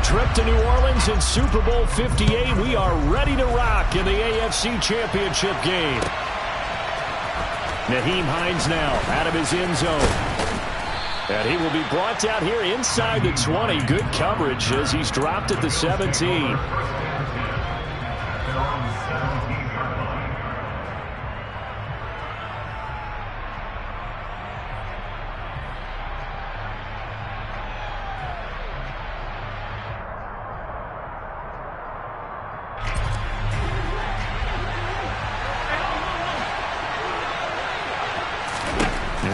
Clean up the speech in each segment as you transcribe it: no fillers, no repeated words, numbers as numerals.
trip to New Orleans in Super Bowl 58. We are ready to rock in the AFC Championship game. Nyheim Hines now out of his end zone. And he will be brought down here inside the 20. Good coverage as he's dropped at the 17.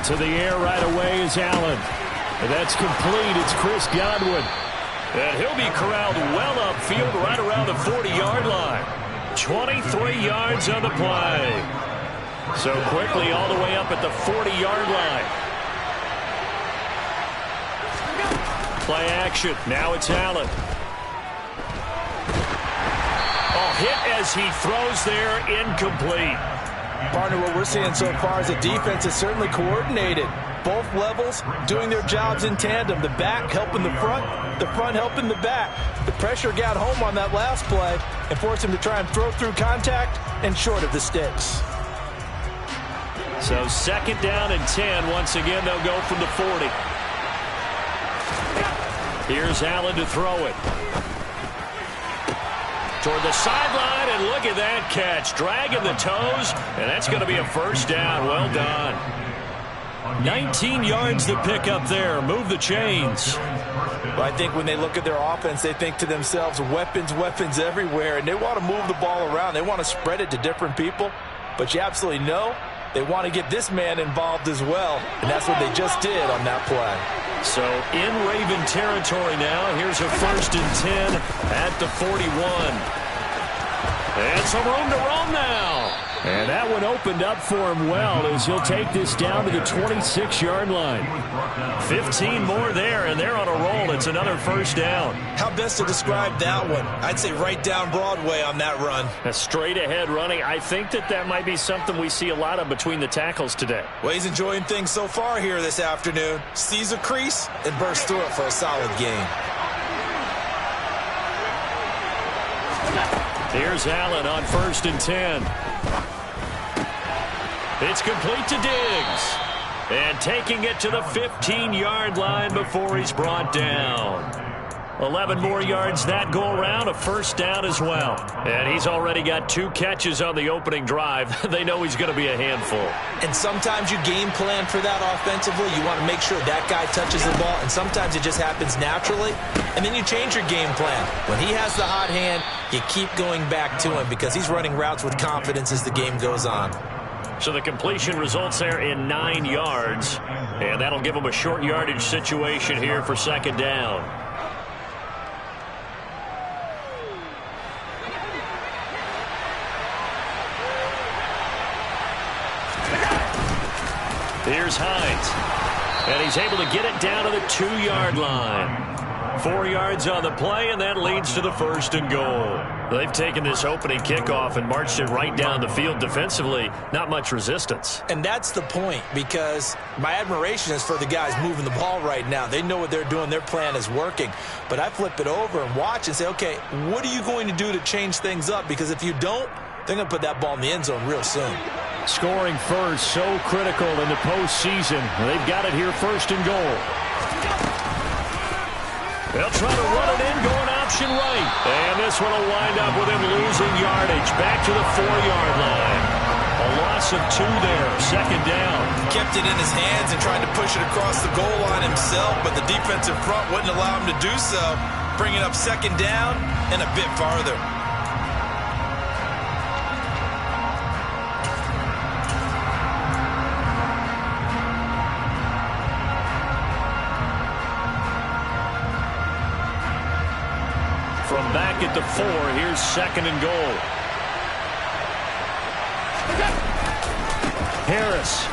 To the air right away is Allen. And that's complete. It's Chris Godwin. And he'll be corralled well upfield right around the 40-yard line. 23 yards on the play. So quickly all the way up at the 40-yard line. Play action. Now it's Allen. Oh, hit as he throws there. Incomplete. Partner, what we're seeing so far is the defense is certainly coordinated. Both levels doing their jobs in tandem. The back helping the front helping the back. The pressure got home on that last play and forced him to try and throw through contact and short of the sticks. So second down and 10. Once again, they'll go from the 40. Here's Allen to throw it. Toward the sideline, and look at that catch. Dragging the toes, and that's going to be a first down. Well done. 19 yards to pick up there. Move the chains. Well, I think when they look at their offense, they think to themselves, weapons, weapons everywhere, and they want to move the ball around. They want to spread it to different people, but you absolutely know they want to get this man involved as well, and that's what they just did on that play. So in Raven territory now. Here's a 1st and 10 at the 41. And some room to roam now. And that one opened up for him well as he'll take this down to the 26-yard line. 15 more there, and they're on a roll. It's another first down. How best to describe that one? I'd say right down Broadway on that run. A straight-ahead running. I think that might be something we see a lot of between the tackles today. Well, he's enjoying things so far here this afternoon. Sees a crease and bursts through it for a solid gain. Here's Allen on 1st and 10. It's complete to Diggs. And taking it to the 15-yard line before he's brought down. 11 more yards that go around, a first down as well. And he's already got 2 catches on the opening drive. They know he's going to be a handful. And sometimes you game plan for that offensively. You want to make sure that guy touches the ball, and sometimes it just happens naturally. And then you change your game plan. When he has the hot hand, you keep going back to him because he's running routes with confidence as the game goes on. So the completion results there in 9 yards. And that'll give him a short yardage situation here for second down. Here's Hines. And he's able to get it down to the 2-yard line. 4 yards on the play, and that leads to the 1st and goal. They've taken this opening kickoff and marched it right down the field defensively. Not much resistance. And that's the point, because my admiration is for the guys moving the ball right now. They know what they're doing. Their plan is working. But I flip it over and watch and say, okay, what are you going to do to change things up? Because if you don't, they're going to put that ball in the end zone real soon. Scoring first, so critical in the postseason. They've got it here 1st and goal. They'll try to run it in, going option right. And this one will wind up with him losing yardage. Back to the 4-yard line. A loss of 2 there, second down. Kept it in his hands and tried to push it across the goal line himself, but the defensive front wouldn't allow him to do so. Bringing up second down and a bit farther. From back at the 4, here's 2nd and goal. Harris.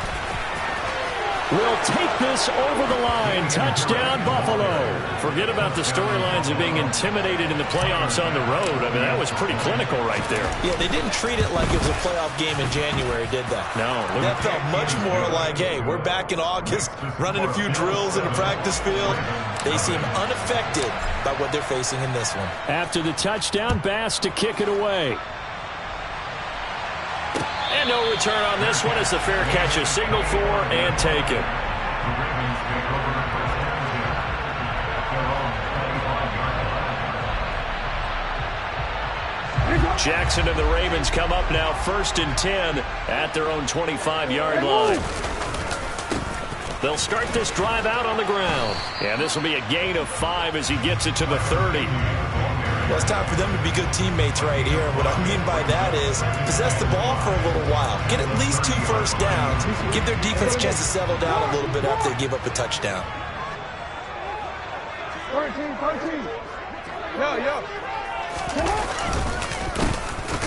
will take this over the line. Touchdown, Buffalo. Forget about the storylines of being intimidated in the playoffs on the road. I mean, that was pretty clinical right there. Yeah, they didn't treat it like it was a playoff game in January, did they? No. That felt much more like, hey, we're back in August, running a few drills in the practice field. They seem unaffected by what they're facing in this one. After the touchdown, Bass to kick it away. And no return on this one as the fair catch is signaled for and taken. Jackson and the Ravens come up now 1st and 10 at their own 25-yard line. They'll start this drive out on the ground. And this will be a gain of 5 as he gets it to the 30. Well, it's time for them to be good teammates right here. And what I mean by that is possess the ball for a little while. Get at least 2 first downs. Give their defense a chance to settle down a little bit after they give up a touchdown. 13. Yo.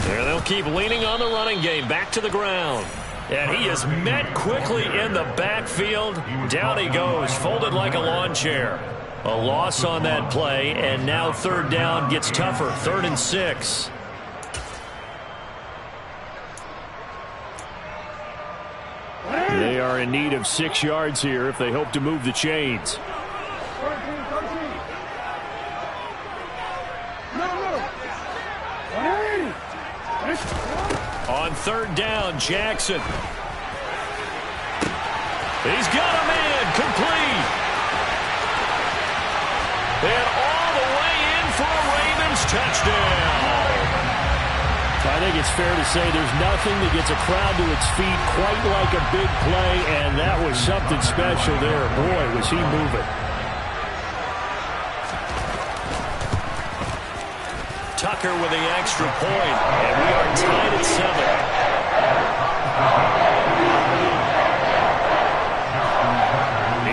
There they'll keep leaning on the running game. Back to the ground. And he is met quickly in the backfield. Down he goes, folded like a lawn chair. A loss on that play, and now 3rd down gets tougher. 3rd and 6. They are in need of 6 yards here if they hope to move the chains. 13. On 3rd down, Jackson. He's got a man, complete. And all the way in for a Ravens touchdown. I think it's fair to say there's nothing that gets a crowd to its feet quite like a big play, and that was something special there. Boy, was he moving. Tucker with the extra point, and we are tied at 7.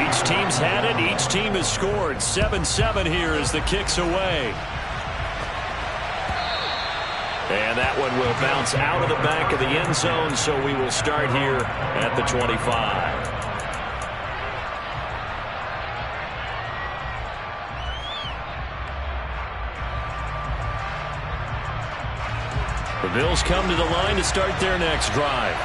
Each team's had it. Each team has scored. 7-7 here as the kick's away. And that one will bounce out of the back of the end zone, so we will start here at the 25. The Bills come to the line to start their next drive.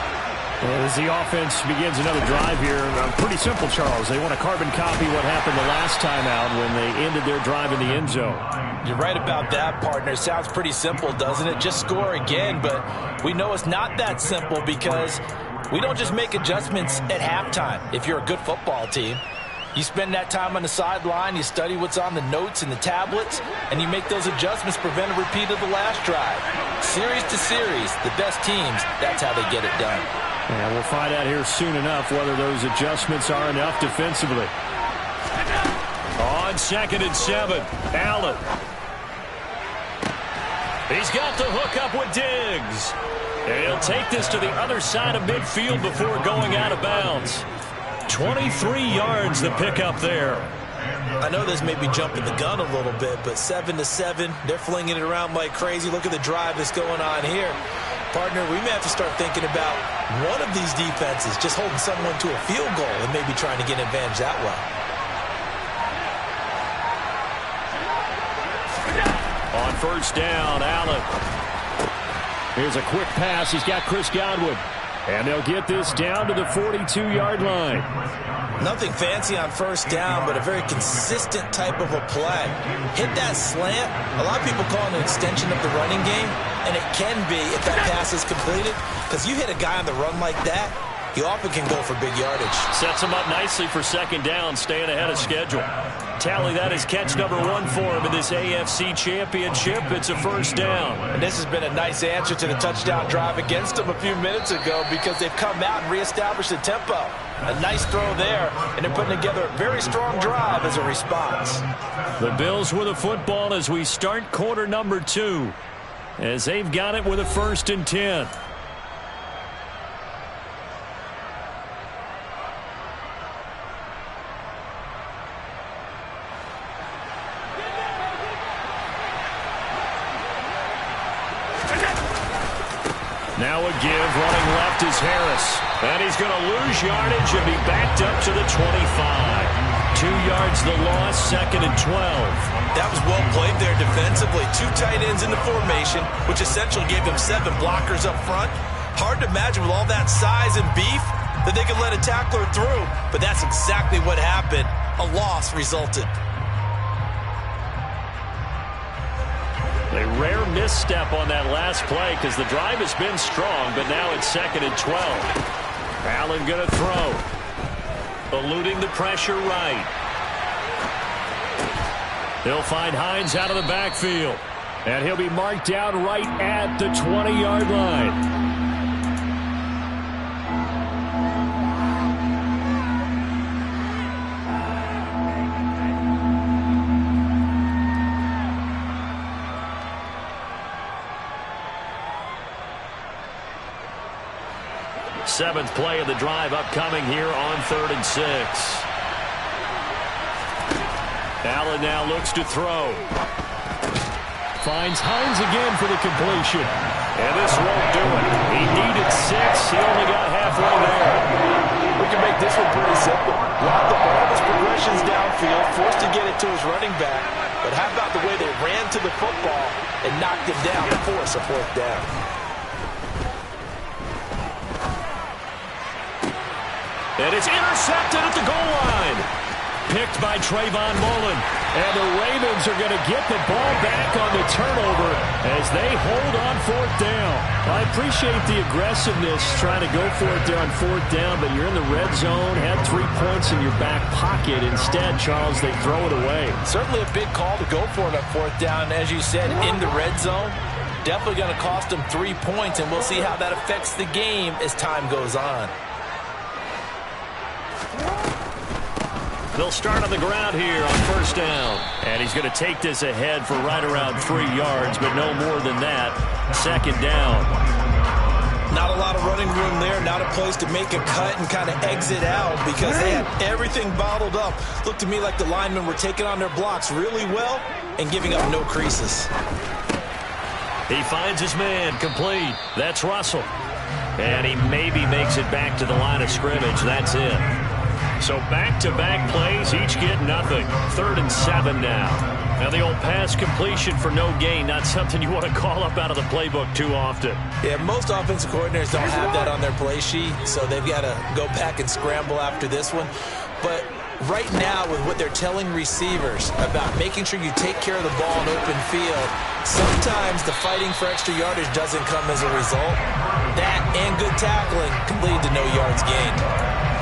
As the offense begins another drive here, pretty simple, Charles. They want to carbon copy what happened the last time out when they ended their drive in the end zone. You're right about that, partner. Sounds pretty simple, doesn't it? Just score again, but we know it's not that simple because we don't just make adjustments at halftime if you're a good football team. You spend that time on the sideline, you study what's on the notes and the tablets, and you make those adjustments, prevent a repeat of the last drive. Series to series, the best teams, that's how they get it done. And we'll find out here soon enough whether those adjustments are enough defensively. On 2nd and 7, Allen. He's got the hook up with Diggs. And he'll take this to the other side of midfield before going out of bounds. 23 yards the pickup there. I know this may be jumping the gun a little bit, but 7-7, they're flinging it around like crazy. Look at the drive that's going on here. Partner, we may have to start thinking about one of these defenses just holding someone to a field goal and maybe trying to get an advantage that way. On 1st down, Allen. Here's a quick pass. He's got Chris Godwin. And they'll get this down to the 42-yard line. Nothing fancy on 1st down, but a very consistent type of a play. Hit that slant. A lot of people call it an extension of the running game, and it can be if that pass is completed, because you hit a guy on the run like that, he often can go for big yardage. Sets him up nicely for 2nd down, staying ahead of schedule. Tally, that is catch number 1 for him in this AFC Championship. It's a 1st down. And this has been a nice answer to the touchdown drive against them a few minutes ago because they've come out and reestablished the tempo. A nice throw there, and they're putting together a very strong drive as a response. The Bills with a football as we start quarter number 2, as they've got it with a 1st and 10. Now a give, running left is Harris. And he's going to lose yardage and be backed up to the 25. 2 yards the loss, 2nd and 12. That was well played there defensively. 2 tight ends in the formation, which essentially gave them 7 blockers up front. Hard to imagine with all that size and beef that they could let a tackler through. But that's exactly what happened. A loss resulted. A rare misstep on that last play because the drive has been strong, but now it's 2nd and 12. Allen going to throw. Eluding the pressure right. He'll find Hines out of the backfield. And he'll be marked down right at the 20-yard line. Seventh play of the drive upcoming here on 3rd and 6. Allen now looks to throw. Finds Hines again for the completion. And this won't do it. He needed 6. He only got halfway there. We can make this one pretty simple. Locked up all of his progressions downfield, forced to get it to his running back. But how about the way they ran to the football and knocked him down to force a 4th down? And it's intercepted at the goal line. Picked by Trayvon Mullen. And the Ravens are going to get the ball back on the turnover as they hold on 4th down. I appreciate the aggressiveness trying to go for it there on 4th down, but you're in the red zone, had 3 points in your back pocket. Instead, Charles, they throw it away. Certainly a big call to go for it on 4th down. As you said, in the red zone, definitely going to cost them 3 points, and we'll see how that affects the game as time goes on. They'll start on the ground here on 1st down. And he's going to take this ahead for right around 3 yards, but no more than that. 2nd down. Not a lot of running room there. Not a place to make a cut and kind of exit out because they had everything bottled up. Looked to me like the linemen were taking on their blocks really well and giving up no creases. He finds his man complete. That's Russell. And he maybe makes it back to the line of scrimmage. That's it. So back-to-back plays, each get nothing. 3rd and 7 now. Now the old pass completion for no gain, not something you want to call up out of the playbook too often. Yeah, most offensive coordinators don't have that on their play sheet, so they've got to go back and scramble after this one. But right now, with what they're telling receivers about making sure you take care of the ball in open field, sometimes the fighting for extra yardage doesn't come as a result. That and good tackling can lead to no yards gained.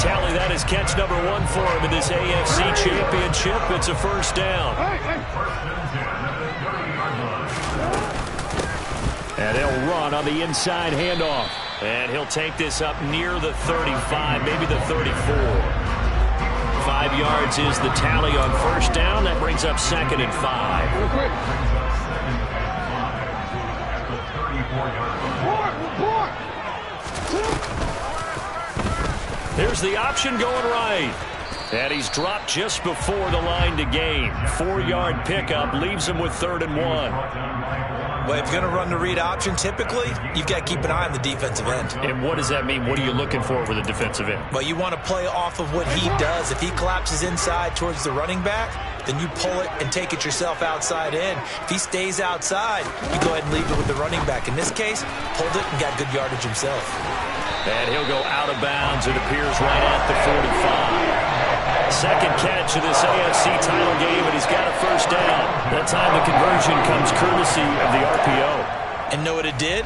Tally, that is catch number 1 for him in this AFC Championship. It's a 1st down. And they'll run on the inside handoff. And he'll take this up near the 35, maybe the 34. 5 yards is the tally on 1st down. That brings up 2nd and 5. Here's the option going right. And he's dropped just before the line to gain. 4-yard pickup leaves him with 3rd and 1. Well, if you're going to run the read option, typically, you've got to keep an eye on the defensive end. And what does that mean? What are you looking for with a defensive end? Well, you want to play off of what he does. If he collapses inside towards the running back, then you pull it and take it yourself outside in. If he stays outside, you go ahead and leave it with the running back. In this case, pulled it and got good yardage himself. And he'll go out of bounds. It appears right at the 45. Second catch of this AFC title game, and he's got a 1st down. That time the conversion comes courtesy of the RPO. And know what it did?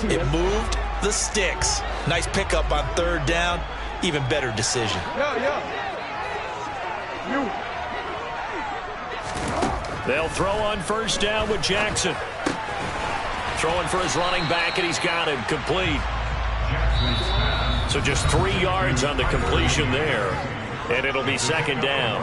It moved the sticks. Nice pickup on 3rd down. Even better decision. They'll throw on 1st down with Jackson. Throwing for his running back, and he's got him complete. So just 3 yards on the completion there. And it'll be 2nd down.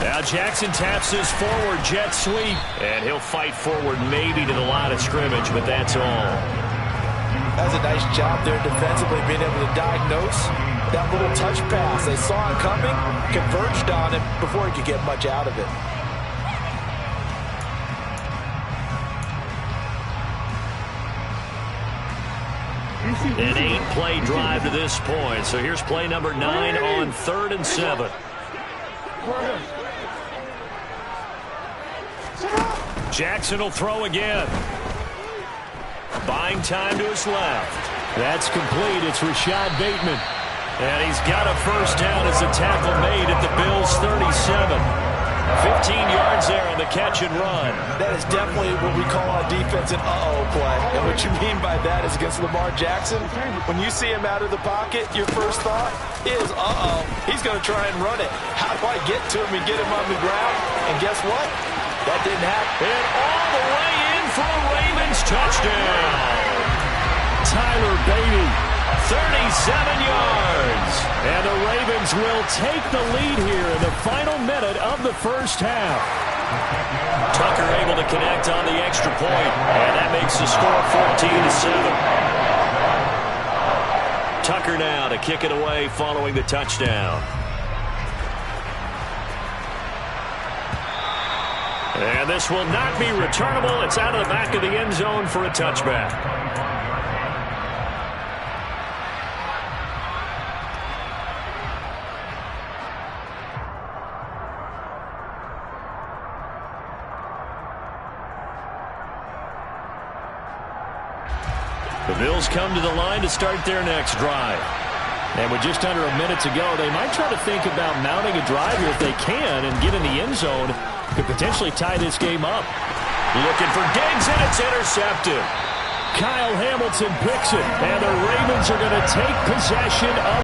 Now Jackson taps this forward jet sweep. And he'll fight forward maybe to the line of scrimmage, but that's all. That's a nice job there defensively, being able to diagnose that little touch pass. They saw it coming, converged on him before he could get much out of it. An 8-play drive to this point. So here's play number 9 on 3rd and 7. Jackson will throw again. Buying time to his left. That's complete. It's Rashad Bateman. And he's got a first down as the tackle made at the Bills' 37. 15 yards there on the catch and run. That is definitely what we call on defense an uh-oh play. And what you mean by that is against Lamar Jackson, when you see him out of the pocket, your first thought is, uh-oh, he's going to try and run it. How do I get to him and get him on the ground? And guess what? That didn't happen. And all the way in for a Ravens touchdown. Tyler Beatty, 37 yards. And the Ravens will take the lead here in the final minute of the first half. Tucker able to connect on the extra point, and that makes the score 14-7. Tucker now to kick it away following the touchdown. And this will not be returnable. It's out of the back of the end zone for a touchback. The Bills come to the line to start their next drive. And with just under a minute to go, they might try to think about mounting a drive here if they can and get in the end zone. Could potentially tie this game up. Looking for Diggs, and it's intercepted. Kyle Hamilton picks it, and the Ravens are going to take possession of